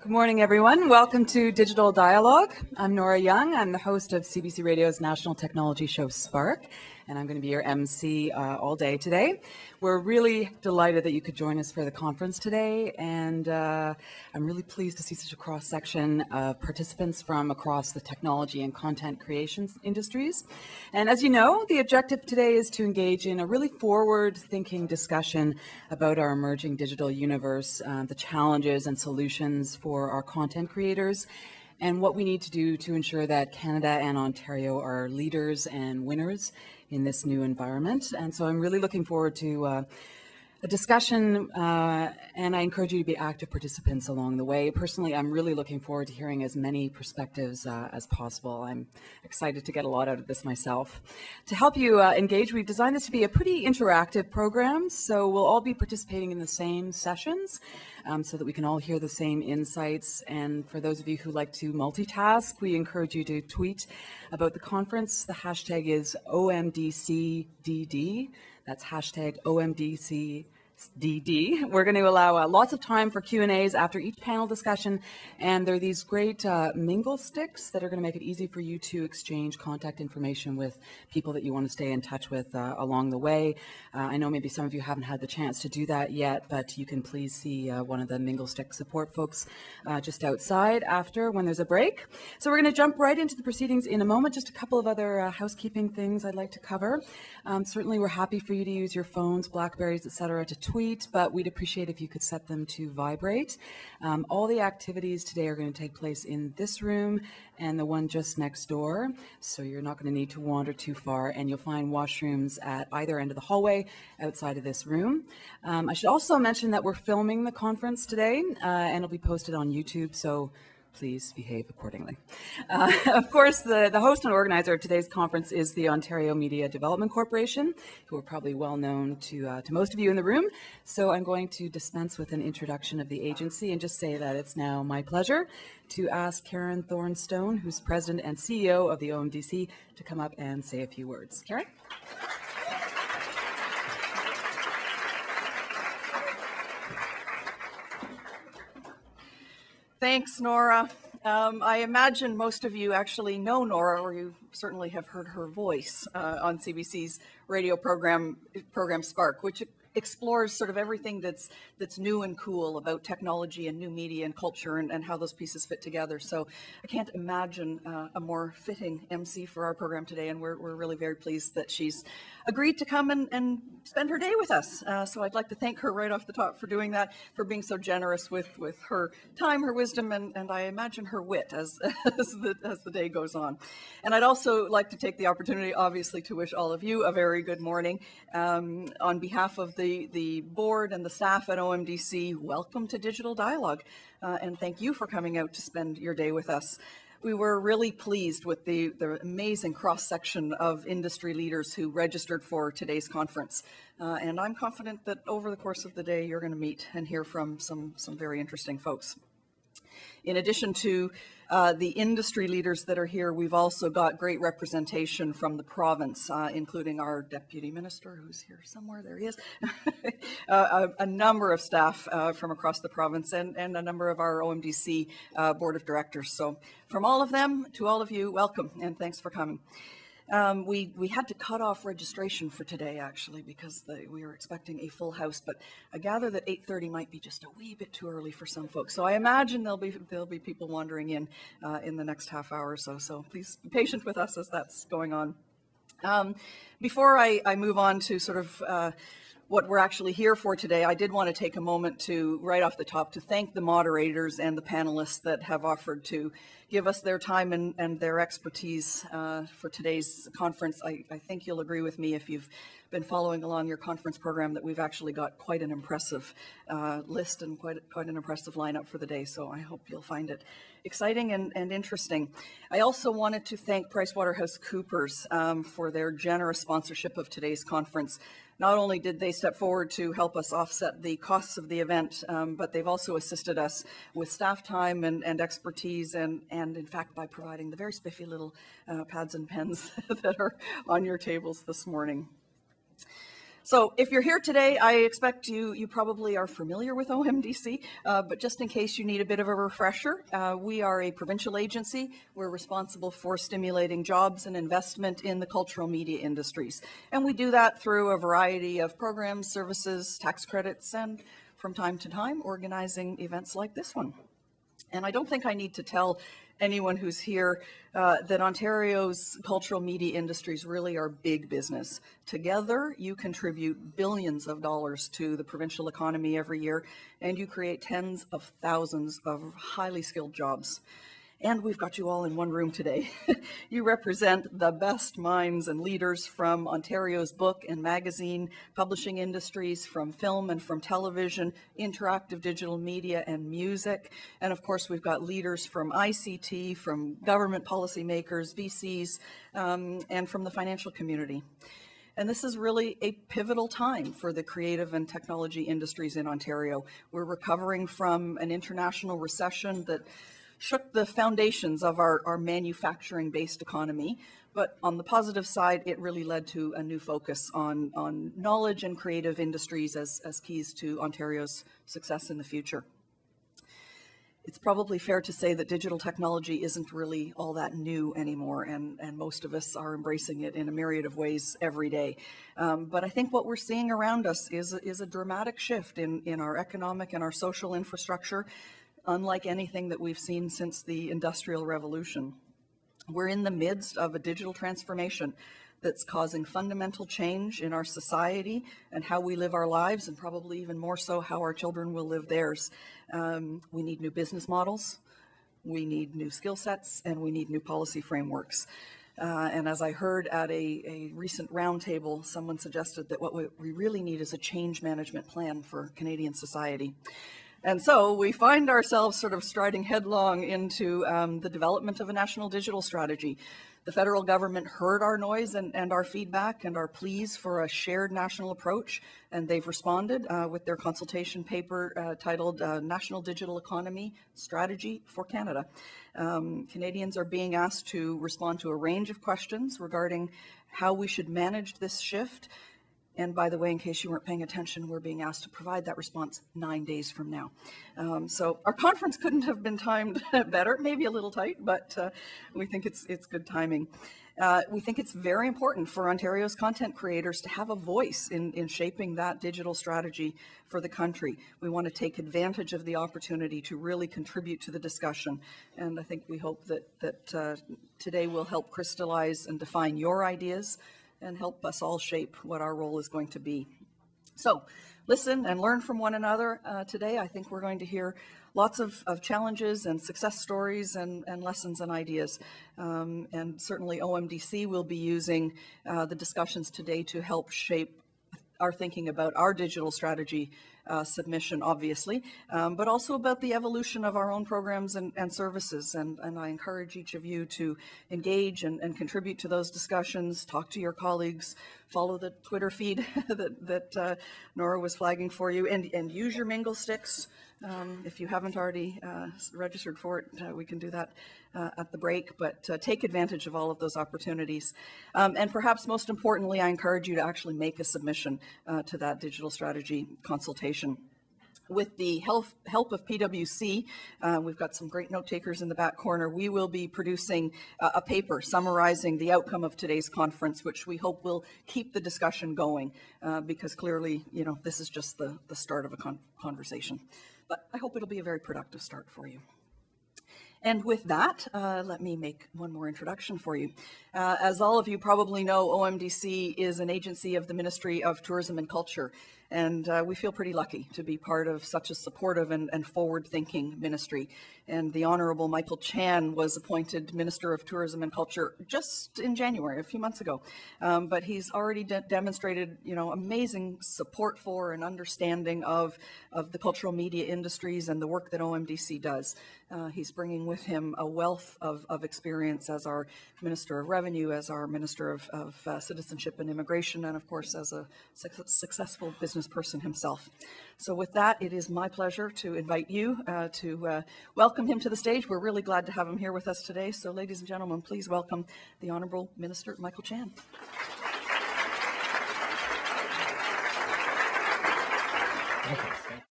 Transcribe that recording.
Good morning, everyone. Welcome to Digital Dialogue. I'm Nora Young. I'm the host of CBC Radio's national technology show, Spark, and I'm going to be your MC all day today. We're really delighted that you could join us for the conference today, and I'm really pleased to see such a cross-section of participants from across the technology and content creation industries. And as you know, the objective today is to engage in a really forward-thinking discussion about our emerging digital universe, the challenges and solutions for our content creators, and what we need to do to ensure that Canada and Ontario are leaders and winners in this new environment. And so I'm really looking forward to a discussion, and I encourage you to be active participants along the way. Personally, I'm really looking forward to hearing as many perspectives as possible. I'm excited to get a lot out of this myself. To help you engage, we've designed this to be a pretty interactive program, so we'll all be participating in the same sessions so that we can all hear the same insights. And for those of you who like to multitask, we encourage you to tweet about the conference. The hashtag is OMDCDD. That's hashtag OMDCDD. We're going to allow lots of time for Q&As after each panel discussion, and there are these great mingle sticks that are going to make it easy for you to exchange contact information with people that you want to stay in touch with along the way. I know maybe some of you haven't had the chance to do that yet, but you can please see one of the mingle stick support folks just outside after when there's a break. So we're going to jump right into the proceedings in a moment. Just a couple of other housekeeping things I'd like to cover. Certainly we're happy for you to use your phones, Blackberries, etc. to tweet, but we'd appreciate if you could set them to vibrate. All the activities today are going to take place in this room and the one just next door, so you're not going to need to wander too far, and you'll find washrooms at either end of the hallway outside of this room. I should also mention that we're filming the conference today, and it'll be posted on YouTube, so please behave accordingly. Of course, the host and organizer of today's conference is the Ontario Media Development Corporation, who are probably well known to most of you in the room. So I'm going to dispense with an introduction of the agency and just say that it's now my pleasure to ask Karen Thorne-Stone, who's President and CEO of the OMDC, to come up and say a few words. Karen? Thanks, Nora. I imagine most of you actually know Nora, or you certainly have heard her voice on CBC's radio program Spark, which explores sort of everything that's new and cool about technology and new media and culture and how those pieces fit together. So I can't imagine a more fitting MC for our program today, and we're really very pleased that she's agreed to come and spend her day with us. So I'd like to thank her right off the top for doing that, for being so generous with her time, her wisdom, and I imagine her wit as the day goes on. And I'd also like to take the opportunity, obviously, to wish all of you a very good morning. On behalf of the board and the staff at OMDC, welcome to Digital Dialogue, and thank you for coming out to spend your day with us. We were really pleased with the amazing cross-section of industry leaders who registered for today's conference. And I'm confident that over the course of the day, you're going to meet and hear from some very interesting folks. In addition to the industry leaders that are here, we've also got great representation from the province, including our Deputy Minister, who's here somewhere, there he is, a number of staff from across the province, and a number of our OMDC Board of Directors. So from all of them to all of you, welcome, and thanks for coming. We had to cut off registration for today, actually, because we were expecting a full house, but I gather that 8:30 might be just a wee bit too early for some folks. So I imagine there'll be people wandering in the next half hour or so. So please be patient with us as that's going on. Before I move on to sort of what we're actually here for today, I did want to take a moment to, right off the top, to thank the moderators and the panelists that have offered to give us their time and their expertise for today's conference. I think you'll agree with me if you've been following along your conference program that we've actually got quite an impressive list and quite an impressive lineup for the day. So I hope you'll find it exciting and interesting. I also wanted to thank PricewaterhouseCoopers for their generous sponsorship of today's conference. Not only did they step forward to help us offset the costs of the event, but they've also assisted us with staff time and expertise, and in fact by providing the very spiffy little pads and pens that are on your tables this morning. So if you're here today, I expect you probably are familiar with OMDC, but just in case you need a bit of a refresher, we are a provincial agency. We're responsible for stimulating jobs and investment in the cultural media industries. And we do that through a variety of programs, services, tax credits, and from time to time, organizing events like this one. And I don't think I need to tell anyone who's here that Ontario's cultural media industries really are big business. Together, you contribute billions of dollars to the provincial economy every year, and you create tens of thousands of highly skilled jobs. And we've got you all in one room today. You represent the best minds and leaders from Ontario's book and magazine publishing industries, from film and from television, interactive digital media and music. And of course, we've got leaders from ICT, from government policymakers, VCs, and from the financial community. And this is really a pivotal time for the creative and technology industries in Ontario. We're recovering from an international recession that shook the foundations of our manufacturing-based economy. But on the positive side, it really led to a new focus on knowledge and creative industries as keys to Ontario's success in the future. It's probably fair to say that digital technology isn't really all that new anymore, and most of us are embracing it in a myriad of ways every day. But I think what we're seeing around us is a dramatic shift in our economic and our social infrastructure, unlike anything that we've seen since the Industrial Revolution. We're in the midst of a digital transformation that's causing fundamental change in our society and how we live our lives, and probably even more so how our children will live theirs. We need new business models, we need new skill sets, and we need new policy frameworks. And as I heard at a recent roundtable, someone suggested that what we really need is a change management plan for Canadian society. And so we find ourselves sort of striding headlong into the development of a national digital strategy. The federal government heard our noise and our feedback and our pleas for a shared national approach, and they've responded with their consultation paper titled National Digital Economy Strategy for Canada. Canadians are being asked to respond to a range of questions regarding how we should manage this shift. And by the way, in case you weren't paying attention, we're being asked to provide that response 9 days from now. So our conference couldn't have been timed better, maybe a little tight, but we think it's good timing. We think it's very important for Ontario's content creators to have a voice in shaping that digital strategy for the country. We want to take advantage of the opportunity to really contribute to the discussion. And I think we hope that today will help crystallize and define your ideas and help us all shape what our role is going to be. So listen and learn from one another today. I think we're going to hear lots of challenges and success stories and lessons and ideas. And certainly OMDC will be using the discussions today to help shape our thinking about our digital strategy submission, obviously, but also about the evolution of our own programs and services. And I encourage each of you to engage and contribute to those discussions, talk to your colleagues, follow the Twitter feed that Nora was flagging for you, and use your mingle sticks. If you haven't already registered for it, we can do that at the break, but take advantage of all of those opportunities. And perhaps most importantly, I encourage you to actually make a submission to that digital strategy consultation. With the help of PwC, we've got some great note takers in the back corner. We will be producing a paper summarizing the outcome of today's conference, which we hope will keep the discussion going, because clearly, you know, this is just the start of a conversation. But I hope it'll be a very productive start for you. And with that, let me make one more introduction for you. As all of you probably know, OMDC is an agency of the Ministry of Tourism and Culture, and we feel pretty lucky to be part of such a supportive and forward-thinking ministry. And the Honourable Michael Chan was appointed Minister of Tourism and Culture just in January, a few months ago. But he's already demonstrated, you know, amazing support for and understanding of the cultural media industries and the work that OMDC does. He's bringing with him a wealth of experience as our Minister of Revenue, as our Minister of Citizenship and Immigration, and of course as a successful business person himself. So with that, it is my pleasure to invite you to welcome him to the stage. We're really glad to have him here with us today. So ladies and gentlemen, please welcome the Honourable Minister Michael Chan.